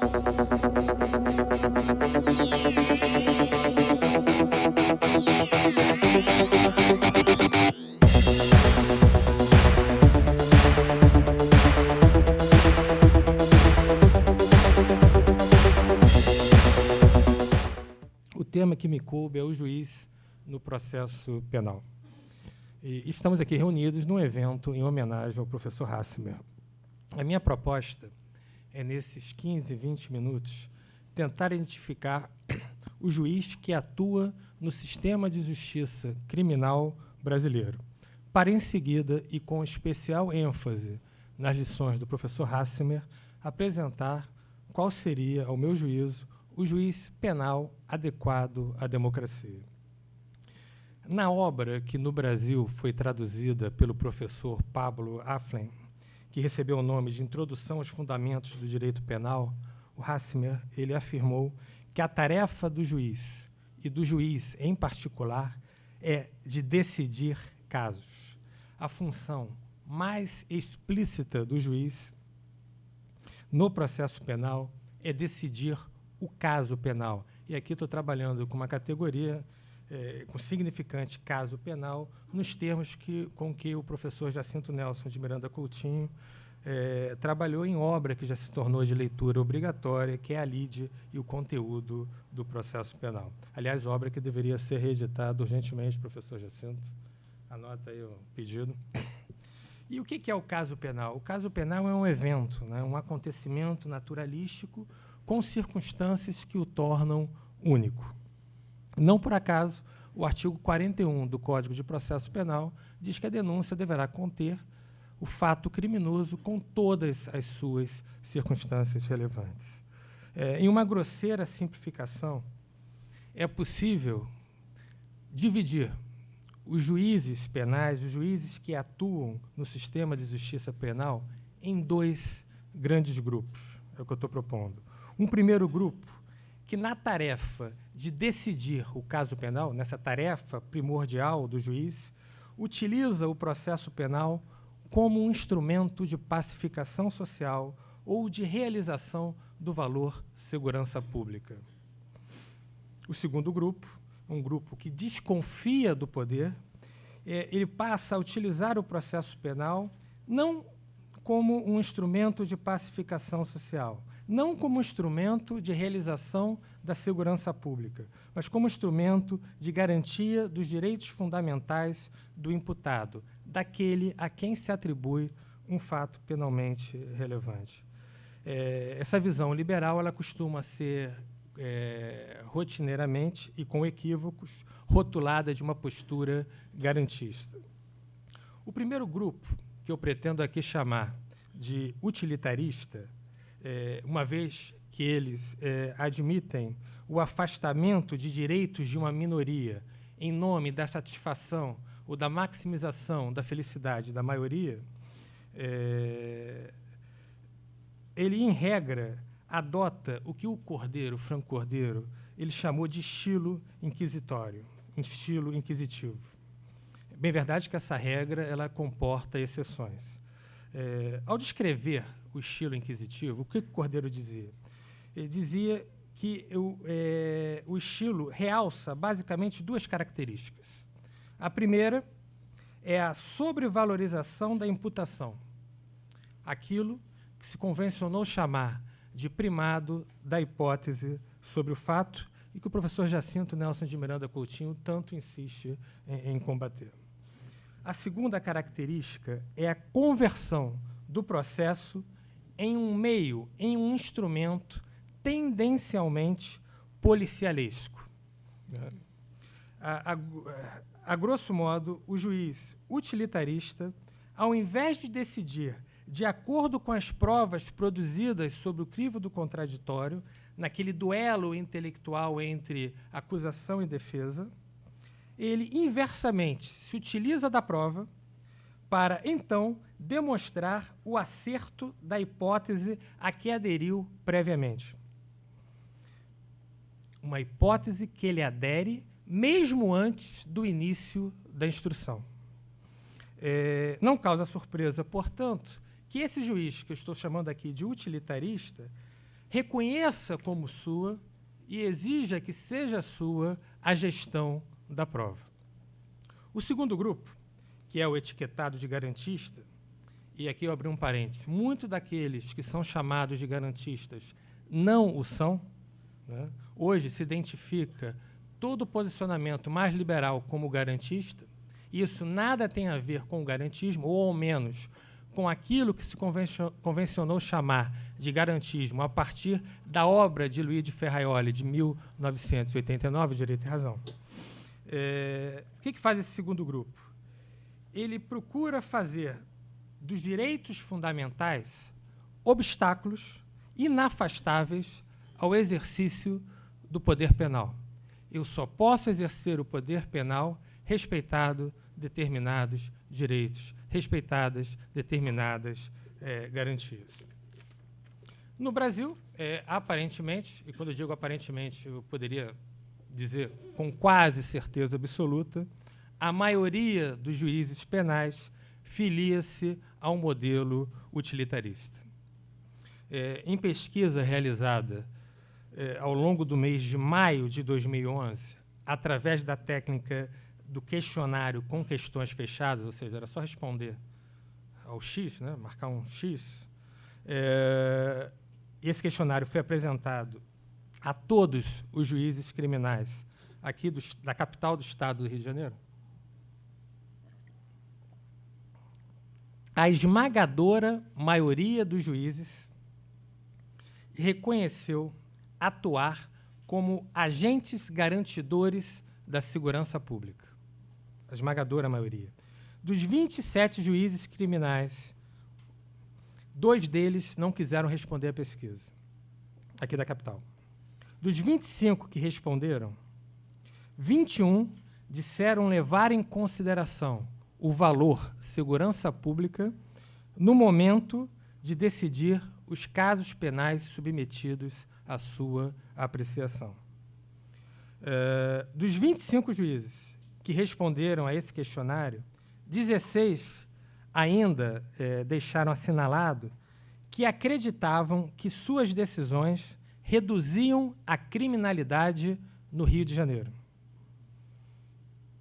O tema que me coube é o juiz no processo penal. E estamos aqui reunidos num evento em homenagem ao professor Hassemer. A minha proposta é, nesses 15, 20 minutos, tentar identificar o juiz que atua no sistema de justiça criminal brasileiro, para, em seguida, e com especial ênfase nas lições do professor Hassemer, apresentar qual seria, ao meu juízo, o juiz penal adequado à democracia. Na obra que no Brasil foi traduzida pelo professor Pablo Aflem, que recebeu o nome de Introdução aos Fundamentos do Direito Penal, o Hassemer ele afirmou que a tarefa do juiz, e do juiz em particular, é de decidir casos. A função mais explícita do juiz no processo penal é decidir o caso penal. E aqui estou trabalhando com uma categoria com significante caso penal, nos termos com que o professor Jacinto Nelson de Miranda Coutinho trabalhou em obra que já se tornou de leitura obrigatória, que é a lide e o conteúdo do processo penal. Aliás, obra que deveria ser reeditada urgentemente, professor Jacinto. Anota aí o pedido. E o que é o caso penal? O caso penal é um evento, né, um acontecimento naturalístico com circunstâncias que o tornam único. Não por acaso, o artigo 41 do Código de Processo Penal diz que a denúncia deverá conter o fato criminoso com todas as suas circunstâncias relevantes. Em uma grosseira simplificação, é possível dividir os juízes penais, os juízes que atuam no sistema de justiça penal, em dois grandes grupos. É o que eu estou propondo. Um primeiro grupo, que na tarefa de decidir o caso penal, nessa tarefa primordial do juiz, utiliza o processo penal como um instrumento de pacificação social ou de realização do valor segurança pública. O segundo grupo, um grupo que desconfia do poder, ele passa a utilizar o processo penal não como um instrumento de pacificação social, não como instrumento de realização da segurança pública, mas como instrumento de garantia dos direitos fundamentais do imputado, daquele a quem se atribui um fato penalmente relevante. Essa visão liberal ela costuma ser rotineiramente e com equívocos rotulada de uma postura garantista. O primeiro grupo, que eu pretendo aqui chamar de utilitarista, uma vez que eles admitem o afastamento de direitos de uma minoria em nome da satisfação ou da maximização da felicidade da maioria, ele, em regra, adota o que o Franco Cordeiro, ele chamou de estilo inquisitório, estilo inquisitivo. É bem verdade que essa regra ela comporta exceções. Ao descrever o estilo inquisitivo, o que o Cordeiro dizia? Ele dizia que o estilo realça basicamente duas características. A primeira é a sobrevalorização da imputação, aquilo que se convencionou chamar de primado da hipótese sobre o fato e que o professor Jacinto Nelson de Miranda Coutinho tanto insiste em combater. A segunda característica é a conversão do processo em um meio, em um instrumento tendencialmente policialesco. A grosso modo, o juiz utilitarista, ao invés de decidir de acordo com as provas produzidas sobre o crivo do contraditório, naquele duelo intelectual entre acusação e defesa, ele inversamente se utiliza da prova para, então, demonstrar o acerto da hipótese a que aderiu previamente. Uma hipótese que ele adere mesmo antes do início da instrução. Não causa surpresa, portanto, que esse juiz, que eu estou chamando aqui de utilitarista, reconheça como sua e exija que seja sua a gestão da prova. O segundo grupo, que é o etiquetado de garantista, e aqui eu abri um parênteses, muitos daqueles que são chamados de garantistas não o são, né? Hoje se identifica todo o posicionamento mais liberal como garantista, e isso nada tem a ver com o garantismo, ou ao menos com aquilo que se convencionou chamar de garantismo a partir da obra de Luigi Ferraioli, de 1989, Direito e Razão. O que faz esse segundo grupo? Ele procura fazer dos direitos fundamentais obstáculos inafastáveis ao exercício do poder penal. Eu só posso exercer o poder penal respeitado determinados direitos, respeitadas determinadas garantias. No Brasil, aparentemente, e quando eu digo aparentemente, eu poderia dizer com quase certeza absoluta, a maioria dos juízes penais filia-se a um modelo utilitarista. Em pesquisa realizada ao longo do mês de maio de 2011, através da técnica do questionário com questões fechadas, ou seja, era só responder ao X, né, marcar um X. Esse questionário foi apresentado a todos os juízes criminais aqui da capital do estado do Rio de Janeiro. A esmagadora maioria dos juízes reconheceu atuar como agentes garantidores da segurança pública. A esmagadora maioria. Dos 27 juízes criminais, 2 deles não quiseram responder à pesquisa, aqui da capital. Dos 25 que responderam, 21 disseram levar em consideração o valor segurança pública no momento de decidir os casos penais submetidos à sua apreciação. Dos 25 juízes que responderam a esse questionário, 16 ainda deixaram assinalado que acreditavam que suas decisões reduziam a criminalidade no Rio de Janeiro.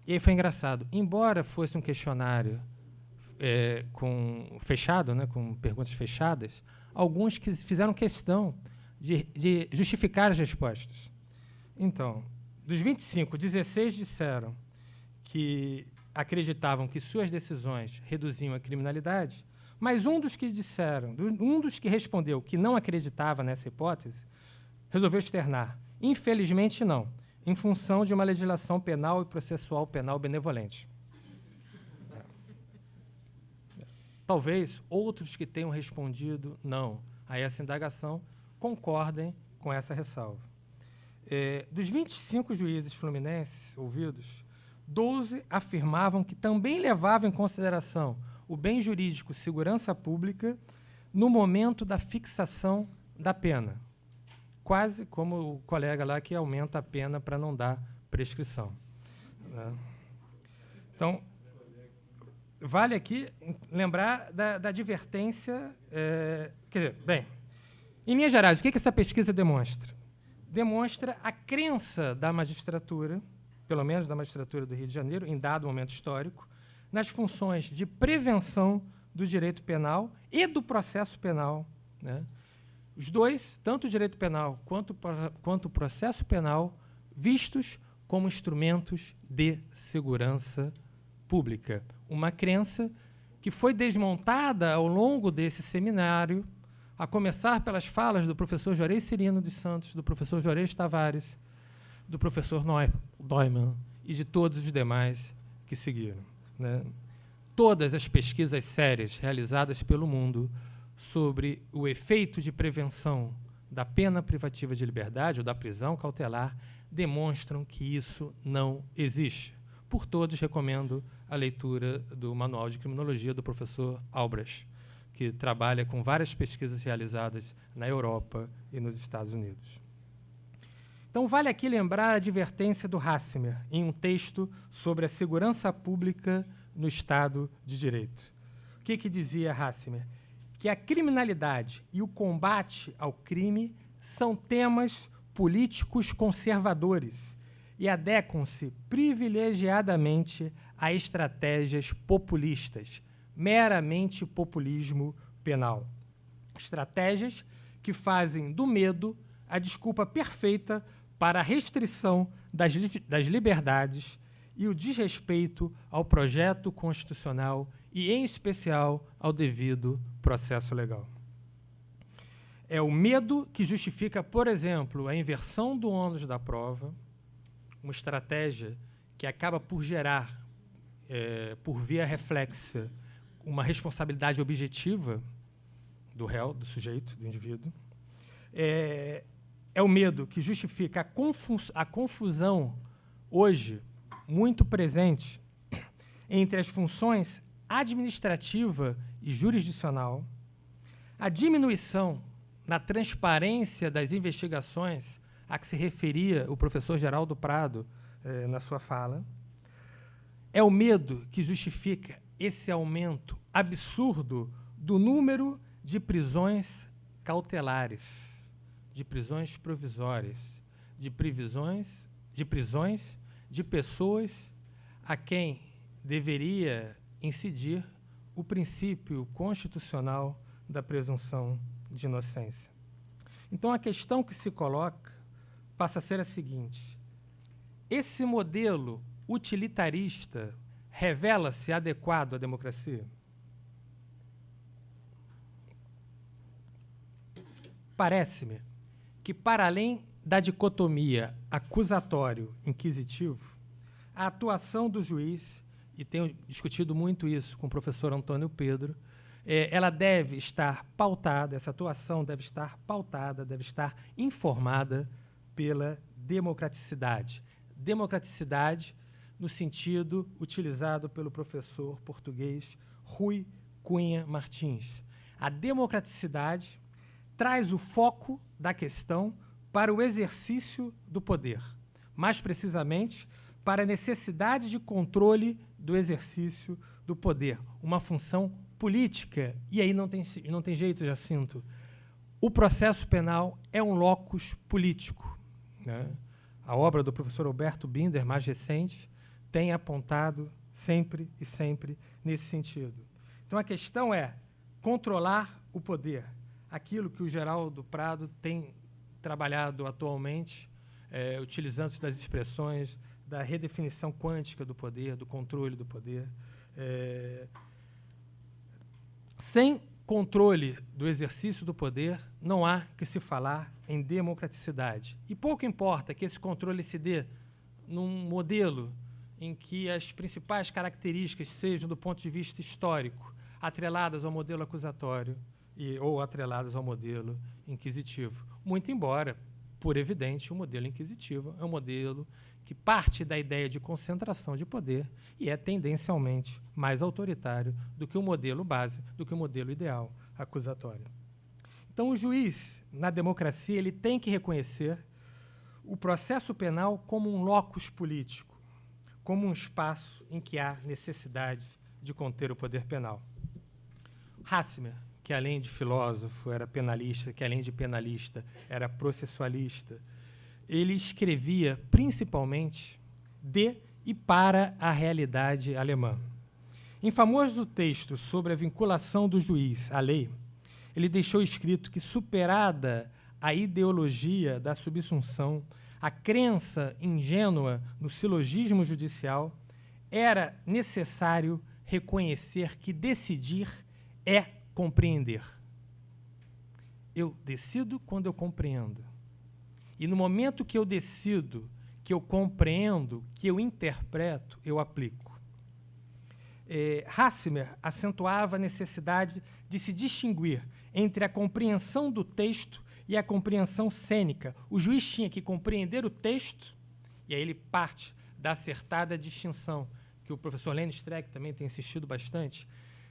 E aí foi engraçado. Embora fosse um questionário fechado, né, com perguntas fechadas, alguns que fizeram questão de justificar as respostas. Então, dos 25, 16 disseram que acreditavam que suas decisões reduziam a criminalidade, mas um dos que respondeu que não acreditava nessa hipótese, resolveu externar. Infelizmente, não, em função de uma legislação penal e processual penal benevolente. Talvez outros que tenham respondido não a essa indagação concordem com essa ressalva. Dos 25 juízes fluminenses ouvidos, 12 afirmavam que também levavam em consideração o bem jurídico segurança pública no momento da fixação da pena, quase como o colega lá que aumenta a pena para não dar prescrição. Então, vale aqui lembrar da advertência. Quer dizer, bem, em linhas gerais, o que essa pesquisa demonstra? Demonstra a crença da magistratura, pelo menos da magistratura do Rio de Janeiro, em dado momento histórico, nas funções de prevenção do direito penal e do processo penal, né? Os dois, tanto o direito penal quanto o processo penal, vistos como instrumentos de segurança pública. Uma crença que foi desmontada ao longo desse seminário, a começar pelas falas do professor Juarez Cirino dos Santos, do professor Juarez Tavares, do professor Neumann e de todos os demais que seguiram, né? Todas as pesquisas sérias realizadas pelo mundo sobre o efeito de prevenção da pena privativa de liberdade ou da prisão cautelar demonstram que isso não existe. Por todos, recomendo a leitura do Manual de Criminologia do professor Albrecht, que trabalha com várias pesquisas realizadas na Europa e nos Estados Unidos. Então, vale aqui lembrar a advertência do Hassemer em um texto sobre a segurança pública no Estado de Direito. O que dizia Hassemer? Que a criminalidade e o combate ao crime são temas políticos conservadores e adequam-se privilegiadamente a estratégias populistas, meramente populismo penal. Estratégias que fazem do medo a desculpa perfeita para a restrição das liberdades e o desrespeito ao projeto constitucional e, em especial, ao devido processo legal. É o medo que justifica, por exemplo, a inversão do ônus da prova, uma estratégia que acaba por gerar, por via reflexa, uma responsabilidade objetiva do réu, do sujeito, do indivíduo. É o medo que justifica a confusão, hoje, muito presente, entre as funções administrativa e jurisdicional, a diminuição na transparência das investigações a que se referia o professor Geraldo Prado na sua fala. É o medo que justifica esse aumento absurdo do número de prisões cautelares, de prisões provisórias, de prisões de pessoas a quem deveria incidir o princípio constitucional da presunção de inocência. Então, a questão que se coloca passa a ser a seguinte: esse modelo utilitarista revela-se adequado à democracia? Parece-me que, para além da dicotomia acusatório-inquisitivo, a atuação do juiz, e tenho discutido muito isso com o professor Antônio Pedro, ela deve estar pautada, essa atuação deve estar pautada, deve estar informada pela democraticidade. Democraticidade no sentido utilizado pelo professor português Rui Cunha Martins. A democraticidade traz o foco da questão para o exercício do poder, mais precisamente para a necessidade de controle do exercício do poder, uma função política. E aí não tem jeito, Jacinto. O processo penal é um locus político, né? A obra do professor Alberto Binder, mais recente, tem apontado sempre e sempre nesse sentido. Então, a questão é controlar o poder, aquilo que o Geraldo Prado tem trabalhado atualmente, utilizando-se das expressões da redefinição quântica do poder, do controle do poder. Sem controle do exercício do poder, não há que se falar em democraticidade. E pouco importa que esse controle se dê num modelo em que as principais características sejam, do ponto de vista histórico, atreladas ao modelo acusatório ou atreladas ao modelo inquisitivo. Muito embora, por evidente, o modelo inquisitivo é um modelo que parte da ideia de concentração de poder e é tendencialmente mais autoritário do que o modelo base, do que o modelo ideal acusatório. Então, o juiz, na democracia, ele tem que reconhecer o processo penal como um locus político, como um espaço em que há necessidade de conter o poder penal. Hasmer, que além de filósofo era penalista, que além de penalista era processualista, ele escrevia principalmente de e para a realidade alemã. Em famoso texto sobre a vinculação do juiz à lei, ele deixou escrito que, superada a ideologia da subsunção, a crença ingênua no silogismo judicial, era necessário reconhecer que decidir é compreender. Eu decido quando eu compreendo. E no momento que eu decido, que eu compreendo, que eu interpreto, eu aplico. Hasmer acentuava a necessidade de se distinguir entre a compreensão do texto e a compreensão cênica. O juiz tinha que compreender o texto, e aí ele parte da acertada distinção, que o professor Lênin Streck também tem insistido bastante,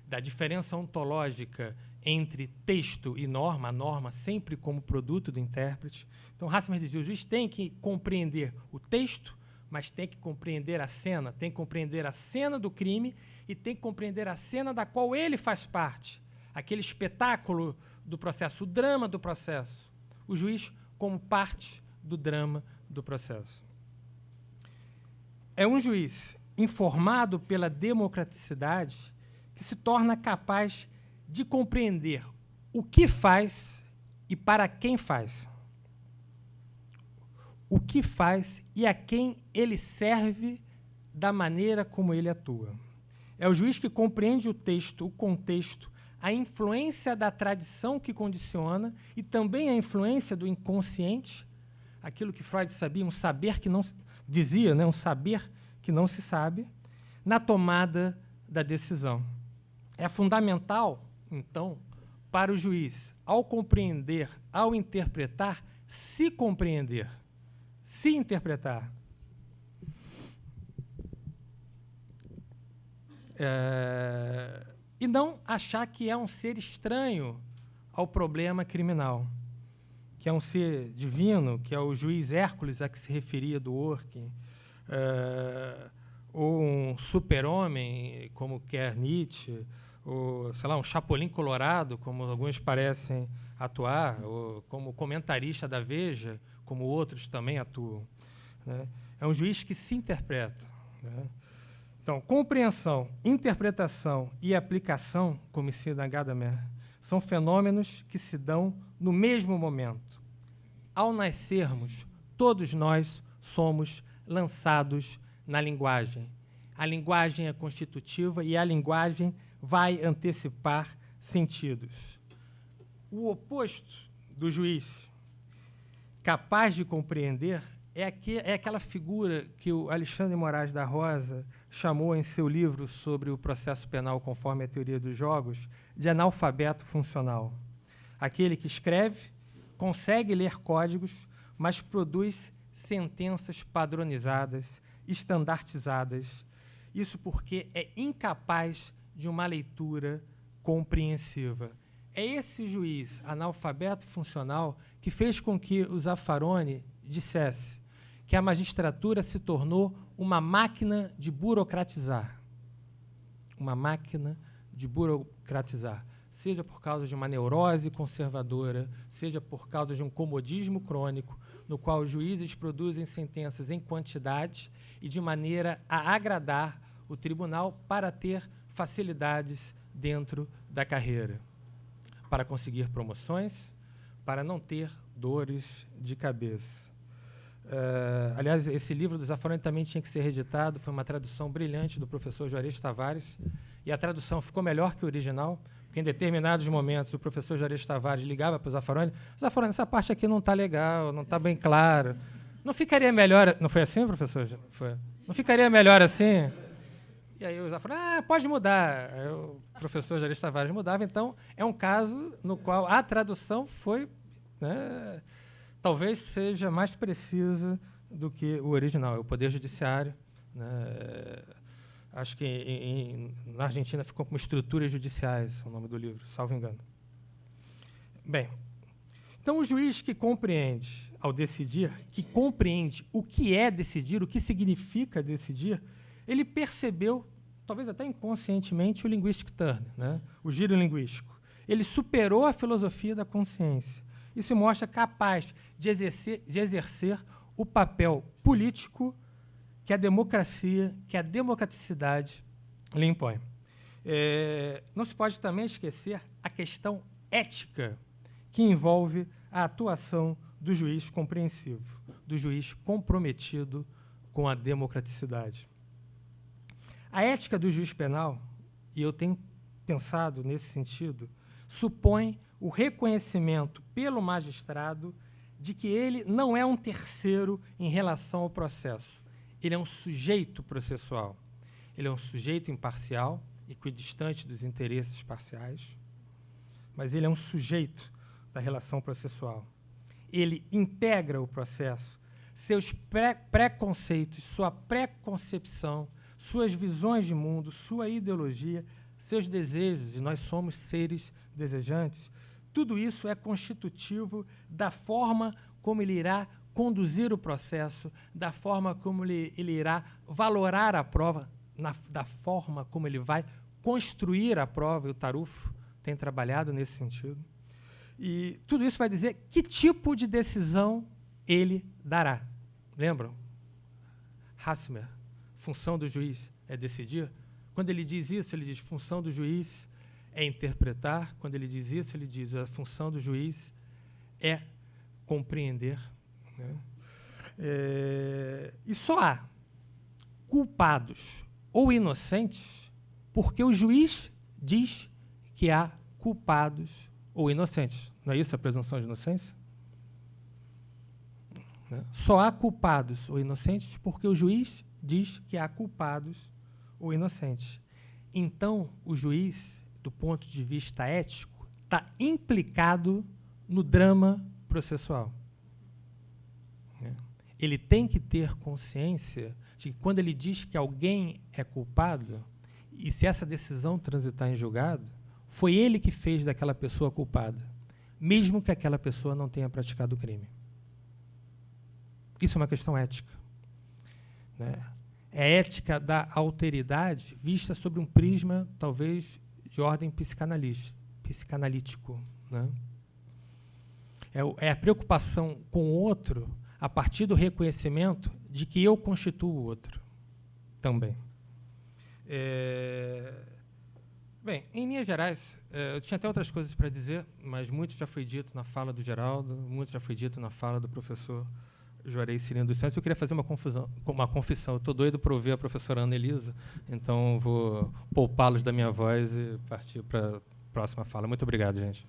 da diferença ontológica entre texto e norma, a norma sempre como produto do intérprete. Então, Hasmer dizia, o juiz tem que compreender o texto, mas tem que compreender a cena, tem que compreender a cena do crime e tem que compreender a cena da qual ele faz parte, aquele espetáculo do processo, o drama do processo. O juiz como parte do drama do processo. É um juiz informado pela democraticidade que se torna capaz de compreender o que faz e para quem faz. O que faz e a quem ele serve da maneira como ele atua. É o juiz que compreende o texto, o contexto, a influência da tradição que condiciona e também a influência do inconsciente, aquilo que Freud sabia, um saber que não dizia, né, um saber que não se sabe, na tomada da decisão. É fundamental, então, para o juiz, ao compreender, ao interpretar, se compreender, se interpretar. E não achar que é um ser estranho ao problema criminal, que é um ser divino, que é o juiz Hércules a que se referia Dworkin, ou um super-homem, como quer Nietzsche, ou, sei lá, um Chapolin Colorado, como alguns parecem atuar, ou como comentarista da Veja, como outros também atuam, né? É um juiz que se interpreta, né? Então, compreensão, interpretação e aplicação, como ensina Gadamer, são fenômenos que se dão no mesmo momento. Ao nascermos, todos nós somos lançados na linguagem. A linguagem é constitutiva e a linguagem vai antecipar sentidos. O oposto do juiz capaz de compreender é aquela figura que o Alexandre Moraes da Rosa chamou em seu livro sobre o processo penal conforme a teoria dos jogos de analfabeto funcional. Aquele que escreve, consegue ler códigos, mas produz sentenças padronizadas, estandartizadas. Isso porque é incapaz de uma leitura compreensiva. É esse juiz analfabeto funcional que fez com que o Zaffaroni dissesse que a magistratura se tornou uma máquina de burocratizar. Uma máquina de burocratizar. Seja por causa de uma neurose conservadora, seja por causa de um comodismo crônico, no qual os juízes produzem sentenças em quantidade e de maneira a agradar o tribunal para ter facilidades dentro da carreira, para conseguir promoções, para não ter dores de cabeça. Aliás, esse livro do Zaffaroni também tinha que ser reeditado, foi uma tradução brilhante do professor Juarez Tavares, e a tradução ficou melhor que o original, porque em determinados momentos o professor Juarez Tavares ligava para o Zaffaroni, Zaffaroni, essa parte aqui não está legal, não está bem claro. Não ficaria melhor... Não foi assim, professor? Foi. Não ficaria melhor assim? E aí o Zaffaroni, pode mudar. Aí o professor Juarez Tavares mudava. Então, é um caso no qual a tradução foi... né, talvez seja mais precisa do que o original. É o Poder Judiciário. Né, acho que na Argentina ficou como Estruturas Judiciais, o nome do livro, salvo engano. Bem, então o juiz que compreende, ao decidir, que compreende o que é decidir, o que significa decidir, ele percebeu, talvez até inconscientemente, o linguistic turn, né, o giro linguístico. Ele superou a filosofia da consciência. Isso mostra capaz de exercer o papel político que a democracia, que a democraticidade lhe impõe. Não se pode também esquecer a questão ética que envolve a atuação do juiz compreensivo, do juiz comprometido com a democraticidade. A ética do juiz penal, e eu tenho pensado nesse sentido, supõe o reconhecimento pelo magistrado de que ele não é um terceiro em relação ao processo. Ele é um sujeito processual. Ele é um sujeito imparcial, equidistante dos interesses parciais, mas ele é um sujeito da relação processual. Ele integra o processo, seus preconceitos, sua preconcepção, suas visões de mundo, sua ideologia, seus desejos, e nós somos seres desejantes. Tudo isso é constitutivo da forma como ele irá conduzir o processo, da forma como ele irá valorar a prova, da forma como ele vai construir a prova, e o Tarufo tem trabalhado nesse sentido. E tudo isso vai dizer que tipo de decisão ele dará. Lembram? Hassemer, função do juiz é decidir. Quando ele diz isso, ele diz função do juiz é interpretar. Quando ele diz isso, ele diz a função do juiz é compreender. Né? E só há culpados ou inocentes porque o juiz diz que há culpados ou inocentes. Não é isso a presunção de inocência? Né? Só há culpados ou inocentes porque o juiz diz que há culpados ou inocentes. Então, o juiz, do ponto de vista ético, está implicado no drama processual. Ele tem que ter consciência de que, quando ele diz que alguém é culpado, e se essa decisão transitar em julgado, foi ele que fez daquela pessoa culpada, mesmo que aquela pessoa não tenha praticado o crime. Isso é uma questão ética. Né? É a ética da alteridade vista sobre um prisma, talvez, de ordem psicanalítico. Né? É a preocupação com o outro a partir do reconhecimento de que eu constituo o outro também. Bem, em linhas gerais, eu tinha até outras coisas para dizer, mas muito já foi dito na fala do Geraldo, muito já foi dito na fala do professor Juarez Cirino dos Santos. Eu queria fazer uma confissão. Eu estou doido para ouvir a professora Ana Elisa, então vou poupá-los da minha voz e partir para a próxima fala. Muito obrigado, gente.